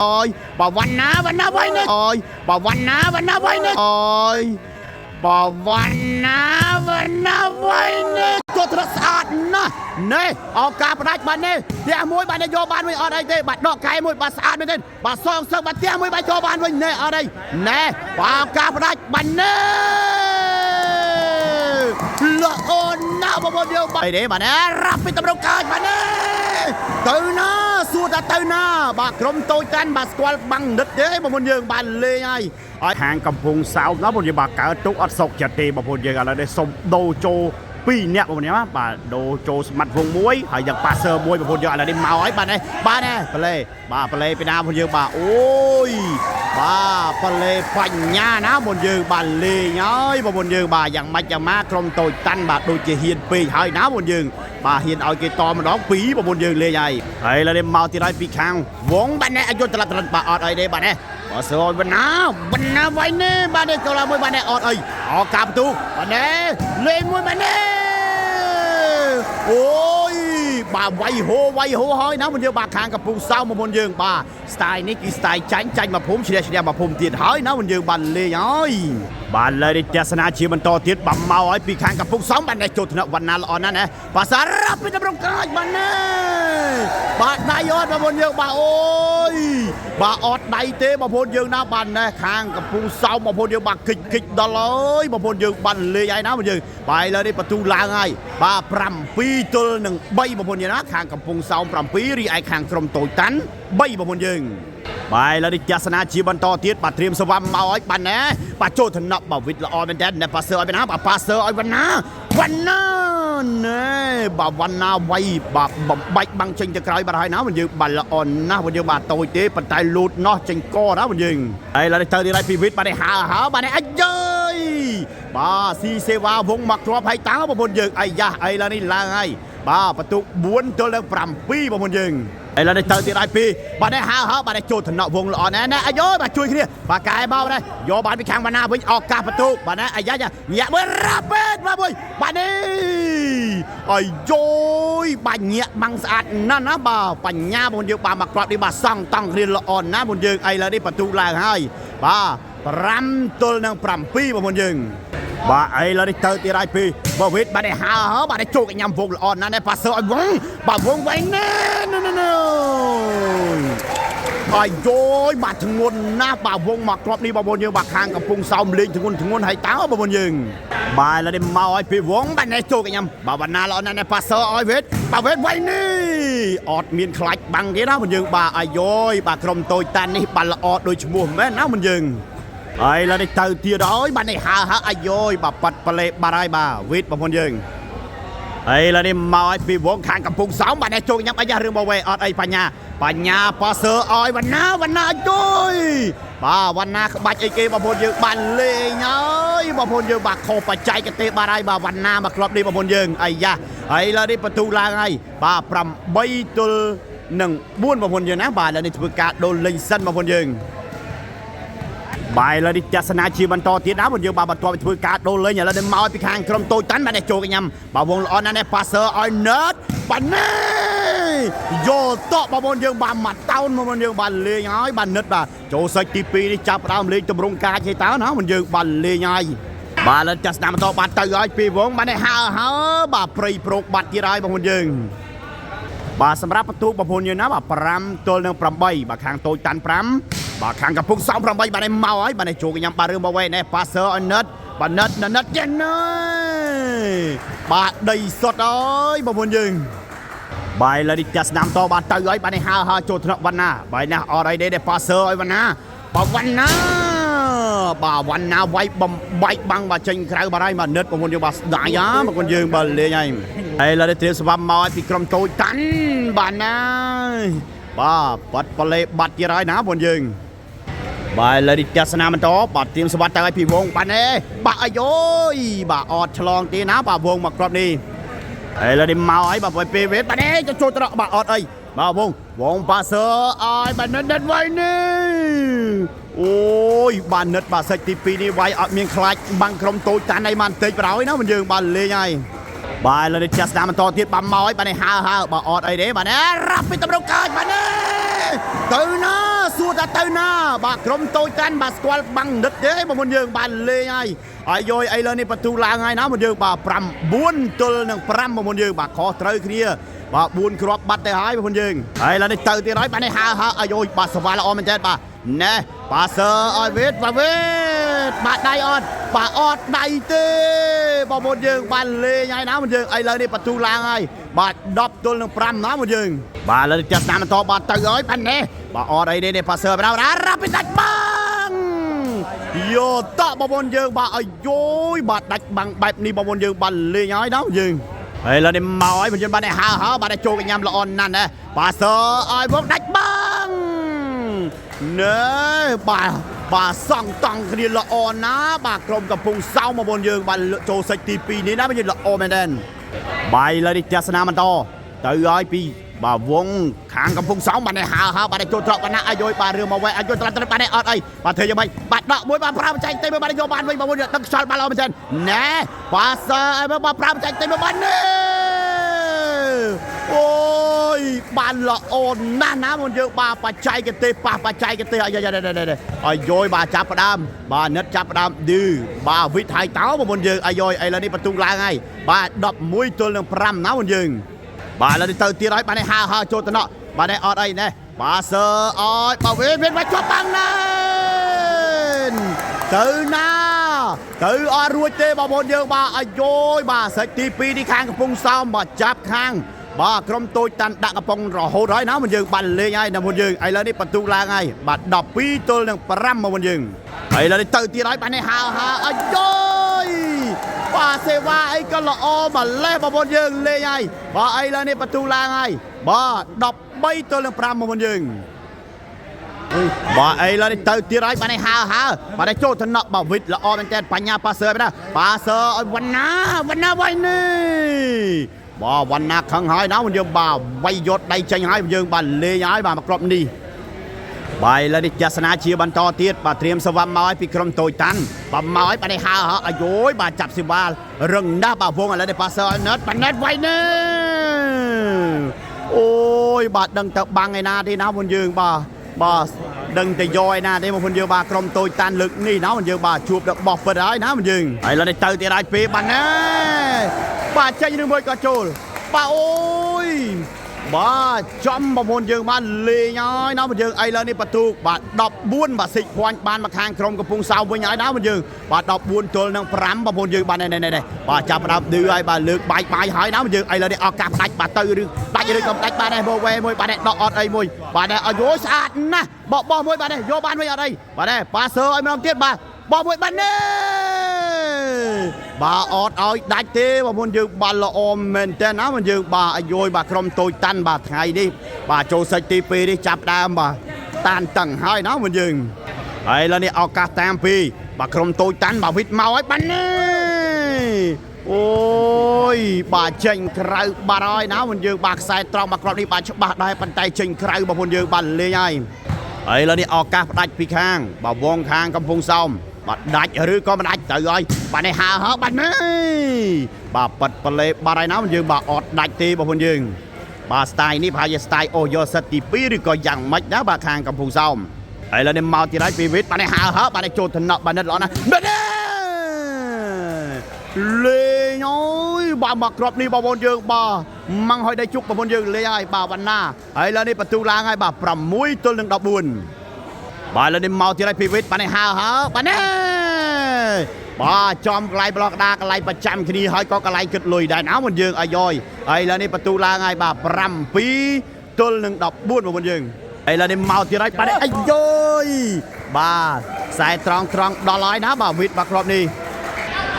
ơi bà văn ná với nè ơi bà văn ná với nè ơi bà văn ná với nè tôi thật sạch nè ở cả bà đạch bà nè tia mũi bà nè vô bàn với ở đây thế bà đọ cái mũi bà sạch bên đây bà song song bà tia mũi bà cho bàn với nè ở đây nè bà cả bà đạch bà nè là ôn nào bà điều bà để bà nè rắp với tầm đâu cài bà nè từ nó xua ta từ nó bàក្រុមតូចតាន់bàស្គាល់បាំងនិតទេបងប្អូនយើងបានលេងហើយខាងកំពង់សោមណាបងប្អូនយើងបាទកើតទុកអត់សុកចិត្តទេបងប្អូនយើងឥឡូវនេះសុំដូរចូល2នាក់បងប្អូនណាបាទដូរចូលស្មាត់វងមួយហើយយ៉ាងប៉ាសឺមួយបងប្អូនយើងឥឡូវនេះមកហើយបាទនេះប្លេពីណាបងប្អូនយើងបាទអូយបាទប្លេបញ្ញាណាបងប្អូនយើងបាទលេងហើយបងប្អូនយើងបាទយ៉ាងម៉េចយ៉ាងម៉ាក្រុមតូចតាន់បាទដូចជាហ៊ានពេកហើយណាបងប្អូនយើងបាទហ៊ានឲ្យគេតម្ដង2បងប្អូនយើងលេងហើយឥឡូវនេះមកទៀតហើយពីខាងវងបាទនេះយកត្រឡប់បាទអត់អីទេបាទនេះបើសើបណ្ណាវៃនេះបាទនេះចូលមួយបាទនេះអត់អីអោកាបន្ទូបាទនេះលេងមួយបាទនេះអូយបាទវៃហូហើយណាបងយើងបាទខាងកំពង់សោមបងប្អូនយើងបាទស្ទាយនេះគឺស្ទាយចាញ់មកភូមិឈ្នះមកភូមិទៀតហើយណាបងយើងបាទលេងហើយបាទលើនេះទស្សនាជាបន្តទៀតបាទមកហើយពីខាងកំពង់សោមបាទនេះចូលថ្នាក់វណ្ណាល្អណាស់ណាបាទសារ៉ាប់ពីតម្រងកាយបាទនេះបាទដៃអត់បងប្អូនយើងបាទអូយបាទអត់ដៃទេបងប្អូនយើងណាបាទនេះខាងកំពង់សោមបងប្អូនយើងបាទគិចដល់ហើយបងប្អូនយើងបាទលេងហើយណាបងយើងបាទលើនេះបន្ទូឡើងហើយបាទ7ទល់នឹង3បងប្អូនយើងណាខាងកំពង់សោម7រីឯខាងក្រុមតូចតាន់3បងប្អូនយើងបាយលើនេះទស្សនាជាបន្តទៀតបាទត្រៀមសវ៉ាំមកឲ្យបាទណាបាទចូលថ្នាក់បាទវិតល្អមែនតើណែប៉ាសឺឲ្យណាបាទប៉ាសឺឲ្យវណ្ណាណែបាទវណ្ណាវៃបាទបំបាច់បាំងចេញទៅក្រោយបាទហើយណាបងយើងបាទល្អណាស់បងយើងបាទតូចទេប៉ុន្តែលូតណោះចេញកណាបងយើងហើយឡើយទៅទីពីវិតបាទនេះហើបាទនេះអញ្ជើយបាទស៊ីសេវ៉ាវងមកគ្រាប់ហើយតើបងប្អូនយើងអាយ៉ាអីឡើយនេះឡើងហើយបាទបន្ទុក4ទល់នឹង7បងប្អូនយើងឥឡូវនេះទៅទៀតហើយ2បាទនេះហើបាទនេះចូលថ្នាក់វងល្អណាស់ណាអាយបាទជួយគ្នាបាទកែមកនេះយកបានពីខាងបណ្ណាវិញឱកាសបន្ទុកបាទណាអាយ៉ាញាក់មើលរ៉ាប់ពេតបាទនេះអាយបាទញាក់បាំងស្អាតណាស់ណាបាទបញ្ញាបងយើងបាទមកគ្រាប់នេះបាទសង់តង់រៀនល្អណាស់បងយើងឥឡូវនេះបន្ទុកឡើងហើយបាទ5ទល់នឹង7បងប្អូនយើងបាទឥឡូវនេះទៅទៀតហើយ2បាទវិតបាទនេះបាទនេះចូលកញ្ញាំវងល្អណាស់នេះប៉ាសឺឲ្យវងបាទវងវែងណាអាយបាទធ្ងន់ណាស់បាទវងមកគ្រាប់នេះបងប្អូនយើងបាទខាងកំពង់សោមលេងធ្ងន់ហើយតើបងប្អូនយើងបាទឥឡូវនេះមកឲ្យពីវងបាទនេះចូលកញ្ញាំបាទវណ្ណាល្អណាស់នេះប៉ាសឺឲ្យវិតបាទវិតវែងនេះអត់មានខ្លាច់បាំងទេណាបងយើងបាទអាយបាទក្រុមតូចតាន់នេះបាទល្អដូចឈ្មោះមែនណាបងយើងហើយឡើយនេះទៅទៀតហើយបាទនេះអាយបាទប៉ាត់ប្លេបាត់ហើយបាទវិតបងប្អូនយើងហើយឡើយនេះមកឲ្យពីវងខាងកំពង់សោមបាទនេះចូលញ៉ាំអាយ៉ារឿងមកវេអត់អីបញ្ញាប៉ាសឺឲ្យវណ្ណាជួយបាទវណ្ណាក្បាច់អីគេបងប្អូនយើងបានលេងហើយបងប្អូនយើងបាទខុសបច្ចេកទេសបាទហើយបាទវណ្ណាមកគ្រាប់នេះបងប្អូនយើងអាយ៉ាហើយឡើយនេះបន្ទូឡើងហើយបាទ8ទល់នឹង4បងប្អូនយើងណាបាទឡើយនេះធ្វើការដូរលេងសិនបងប្អូនយើងបាយលើនេះទស្សនាជាបន្តទៀតណាបងយើងបាទបន្តធ្វើការដូរលេងឥឡូវនេះមកពីខាងក្រុមតូចតាន់បាទនេះចូលកញ្ញាំបាទវងល្អណាស់នេះប៉ាសឺឲ្យណឺតបាទនេះយកតបបងប្អូនយើងបាទមកតោនបងប្អូនយើងបាទលេងហើយបាទនិតបាទចូលសាច់ទី2នេះចាប់ដើមលេងតម្រង់កាចឲ្យតើណាបងយើងបាទលេងហើយបាទលើទស្សនាបន្តបាទទៅហើយពីវងបាទនេះបាទព្រៃប្រូកបាត់ទៀតហើយបងប្អូនយើងបាទសម្រាប់បន្ទូបងប្អូនយើងណាបាទ5ទល់នឹង8បាទខាងតូចតាន់5បាទខាងកំពង់សោម8បាទនេះមកហើយបាទនេះចូលកញ្ញាំបាទរឿងមកវិញនេះប៉ាសឺឲ្យណិតបាទណិតចេះណើបាទដីសុតអើយបងប្អូនយើងបាយលើនេះចាស់ស្ដាំតបាទទៅហើយបាទនេះចូលថ្នាក់វណ្ណាបាទនេះអត់អីទេប៉ាសឺឲ្យវណ្ណាបាទវណ្ណាវាយបំបែកបាំងបាទចេញក្រៅបាទហើយបាទណិតបងប្អូនយើងបាទស្ដាយបងប្អូនយើងបាទលេងហើយលើនេះត្រៀមស្វាមមកឲ្យពីក្រុមតូចតាន់បាទណាបាទបាត់ប្លេបាត់ទៀតហើយណាបងប្អូនយើងបាទលើនេះទស្សនាបន្តបាទទៀមសវត្តទៅឲ្យពីវងបាទនេះបាទអាយបាទអត់ឆ្លងទេណាបាទវងមកគ្រាប់នេះហើយលើនេះមកឲ្យបាទពេលវេតបាទនេះចូលត្រកបាទអត់អីបាទវងប៉ាសឺឲ្យបាទនិតវាយនេះអូយបាទនិតបាទសាច់ទី2នេះវាយអត់មានខ្លាច់បាំងក្រុមតូចតាន់អីបានតិចប្រហើយណាបងយើងបាទលេងហើយបាទលើនេះចាស់ស្ដាំបន្តទៀតបាទមកឲ្យបាទនេះបាទអត់អីទេបាទនេះរ៉ាប់ពីតម្រងកាចបាទនេះ ទៅណាសួរថាទៅណាបាទក្រុមតូចតាន់បាទស្គាល់បាំងដិតទេបងប្អូនយើងបានលេងហើយហើយយយឥឡូវនេះបន្ទូឡើងហើយណាបងយើងបាទ9ទល់នឹង5បងប្អូនយើងបាទខុសត្រូវគ្នាបាទ4គ្រាប់បាត់ទៅហើយបងប្អូនយើងហើយឥឡូវនេះទៅទៀតហើយបាទនេះហើអាយយបាទសវ៉ាល្អមែនទេបាទណែប៉ាសឺឲ្យវេតបាទដៃអត់បាទអត់ដៃទេបងប្អូនយើងបានលេងហើយណាបងយើងឥឡូវនេះបន្ទូឡើងហើយបាទ10ទល់នឹង5ណាបងយើងបាទឥឡូវចាត់តាមបន្តបាទទៅហើយបាទនេះបាទអត់អីទេប៉ាសឺបាទរ៉ាប់ដាច់បាំងយោតបងប្អូនយើងបាទអាយយបាទដាច់បាំងបែបនេះបងប្អូនយើងបានលេងហើយណាបងយើងហើយឥឡូវនេះមកហើយបងយើងបាទនេះហើបាទចូលកញ្ញាំល្អណាស់ណាប៉ាសឺឲ្យវងដាច់បាំងណែបាទសង់តង់គ្នាល្អណាបាទក្រុមកំពង់សោមបងប្អូនយើងបាទចូលសេចទី2នេះណាបងយើងល្អមែនទេបាយឡើយនេះទស្សនាបន្តទៅឲ្យពីបាទវងខាងកំពង់សោមបាទនេះហើបាទចូលត្រកបណ្ណាអាយយបាទរឿងមកវែអាយយត្រាត់បាទនេះអត់អីបាទធ្វើយ៉ាងម៉េចបាទដកមួយបាទប្រើបច្ចេកទេសបាទយកបានវិញបងប្អូនដឹកខ្យល់បាទល្អមែនទេណែបាទសើឲ្យបាទប្រើបច្ចេកទេសបាទនេះអូយបានល្អណាស់ណាបងយើងបាទបច្ចេកទេសប៉ះបច្ចេកទេសអាយយបាទចាប់ផ្ដើមបាទនិតចាប់ផ្ដើមឌឺបាទវិថៃតោបងប្អូនយើងអាយយឥឡូវនេះបន្ទុកឡើងហើយបាទ11ទល់នឹង5ណាបងយើងបាទឥឡូវនេះទៅទៀតហើយបាទនេះហើចូលតំណក់បាទនេះអត់អីណែបាទសើអត់បាទវេបាទជាប់បាំងណាទៅណាទៅអត់រួចទេបងប្អូនយើងបាទអាយយបាទសេចទី2នេះខាងកំពង់សោមបាទចាប់ខាងបាទក្រុមតូចតាន់ដាក់កំប៉ុងរហូតហើយណាបងយើងបានលេងហើយណាបងយើងឥឡូវនេះបន្ទុកឡើងហើយបាទ12ទល់នឹង5បងប្អូនយើងឥឡូវនេះទៅទៀតហើយបាទនេះហើអាយយបាទសេវាអីក៏ល្អម្លេះបងប្អូនយើងលេងហើយបាទឥឡូវនេះបន្ទុកឡើងហើយបាទ13ទល់នឹង5បងប្អូនយើងបាទឥឡូវនេះទៅទៀតហើយបាទនេះហើបាទនេះចូលតំណក់បាទវិតល្អមែនតើបញ្ញាប៉ាសឺណាប៉ាសឺឲ្យវណ្ណាវ៉ៃនេះបាទវណ្ណាខឹងហើយណាបងយើងបាទវាយយកដៃចេញហើយបងយើងបាទលេងហើយបាទមកគ្រាប់នេះបាទឥឡូវនេះទស្សនាជាបន្តទៀតបាទត្រៀមសវ៉ាមកឲ្យពីក្រុមតូចតាន់បាទមកឲ្យបាទនេះហើអាយយបាទចាប់សេវារឹងណាស់បាទវងឥឡូវនេះប៉ាសឺណិតបាទណិតវាយនេះអូយបាទដឹងទៅបាំងឯណាទេណាបងយើងបាទដឹងតែយកឯណាទេបងប្អូនយើងបាទក្រុមតូចតាន់លើកនេះណាបងយើងបាទជួបរបស់ពិតហើយណាបងយើងឥឡូវនេះទៅទៀតហើយពេលបាទណាបាទចេញនឹងមួយក៏ចូលបាទអូយបាទចំបងប្អូនយើងបានលេងហើយណាបងយើងឥឡូវនេះបន្ទុកបាទ14បាទសិចព្រាញ់បានមកខាងក្រុមកំពង់សោមវិញហើយណាបងយើងបាទ14ទល់នឹង5បងប្អូនយើងបាទនេះបាទចាប់ផ្ដើមឌឺហើយបាទលើកបាយហើយណាបងយើងឥឡូវនេះឱកាសផ្ដាច់បាទទៅឬដាច់ឬក៏ផ្ដាច់បាទនេះបូវេមួយបាទនេះដកអត់អីមួយបាទនេះអាយយស្អាតណាស់បោះមួយបាទនេះយកបានវិញអត់អីបាទនេះប៉ាសឺឲ្យម្ដងទៀតបាទបោះមួយបាទនេះបាទអត់ឲ្យដាច់ទេបងប្អូនយើងបានល្អមែនតើណាបងយើងបាទអាយយបាទក្រុមតូចតាន់បាទថ្ងៃនេះបាទចូលសេចទី2នេះចាប់ដើមបាទតានតឹងហើយណាបងយើងហើយឥឡូវនេះឱកាសតាមពីបាទក្រុមតូចតាន់បាទវិតមកហើយបាទនេះអូយបាទចេញក្រៅបាត់ហើយណាបងយើងបាទខ្សែត្រង់មកគ្រាប់នេះបាទច្បាស់ដែរប៉ុន្តែចេញក្រៅបងប្អូនយើងបាទលេងហើយឥឡូវនេះឱកាសផ្ដាច់ពីខាងបាទវងខាងកំពង់សោមបាទដាច់ឬក៏មិនដាច់ទៅហើយបាទនេះហើបាទនេះបាទប៉ាត់ប្លេបាត់ហើយណាបងយើងបាទអត់ដាច់ទេបងប្អូនយើងបាទស្ទាយនេះប្រហែលជាស្ទាយអូយកសិតទី2ឬក៏យ៉ាងម៉េចណាបាទខាងកំពង់សោមឥឡូវនេះមកទៀតហើយពីវិតបាទនេះហើបាទនេះចូលតំណក់បាទនេះល្អណាស់បាទលេងអើយបាទមកគ្រាប់នេះបងប្អូនយើងបាទម៉ាំងហើយដៃជុកបងប្អូនយើងលេងហើយបាទវណ្ណាហើយឥឡូវនេះបន្ទូឡើងហើយបាទ6ទល់នឹង14បាទឥឡូវនេះមកទៀតហើយពីវិតបាទនេះហើបាទនេះបាទចំកន្លែងប្លុកដាកន្លែងប្រចាំគ្នាហើយក៏កន្លែងគិតលុយដែរណាបងយើងអាយយឥឡូវនេះបន្ទូឡើងហើយបាទ7ទល់នឹង14បងប្អូនយើងឥឡូវនេះមកទៀតហើយបាទអាយយបាទខ្សែត្រង់ដល់ហើយណាបាទវិតបាទគ្រាប់នេះ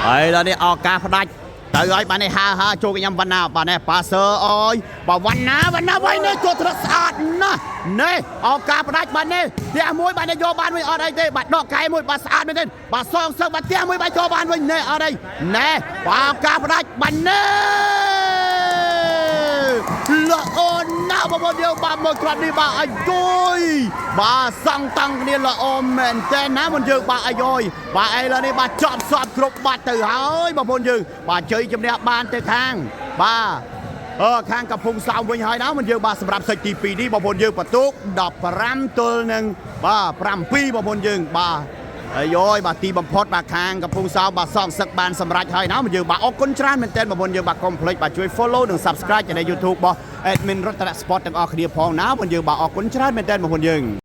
ឥឡូវនេះឱកាសផ្ដាច់ទៅហើយបាទនេះហើចូលខ្ញុំវណ្ណាបាទនេះប៉ាសឺអើយបាទវណ្ណាវិញនេះចូលត្រឹកស្អាតណាស់នេះឱកាសផ្ដាច់បាទនេះផ្ទះមួយបាទនេះយកបានវិញអត់អីទេបាទដកកែមួយបាទស្អាតមែនទេបាទសងសឹកបាទផ្ទះមួយបាទយកបានវិញនេះអត់អីណែបាទឱកាសផ្ដាច់បាទនេះល្អណាស់បងប្អូនយើងបាទមើលគ្រាប់នេះបាទអាយយបាទសង់តាំងគ្នាល្អមែនតើណាបងយើងបាទអាយយបាទឥឡូវនេះបាទចប់សពគ្រប់បាត់ទៅហើយបងប្អូនយើងបាទជ័យជំនះបានទៅខាងបាទ ខាងកំពង់សោមវិញហើយណាមិនយើងបាទសម្រាប់សេចទី2នេះបងប្អូនយើងបន្ទុក15ទល់នឹងបាទ7បងប្អូនយើងបាទអាយយបាទទីបំផុតបាទខាងកំពង់សោមបាទសងសឹកបានសម្រេចហើយណាមិនយើងបាទអរគុណច្រើនមែនទែនបងប្អូនយើងបាទកុំភ្លេចបាទជួយ follow និង subscribe នៅ YouTube របស់ admin រតន Sport ទាំងអស់គ្នាផងណាបងប្អូនយើងបាទអរគុណច្រើនមែនទែនបងប្អូនយើង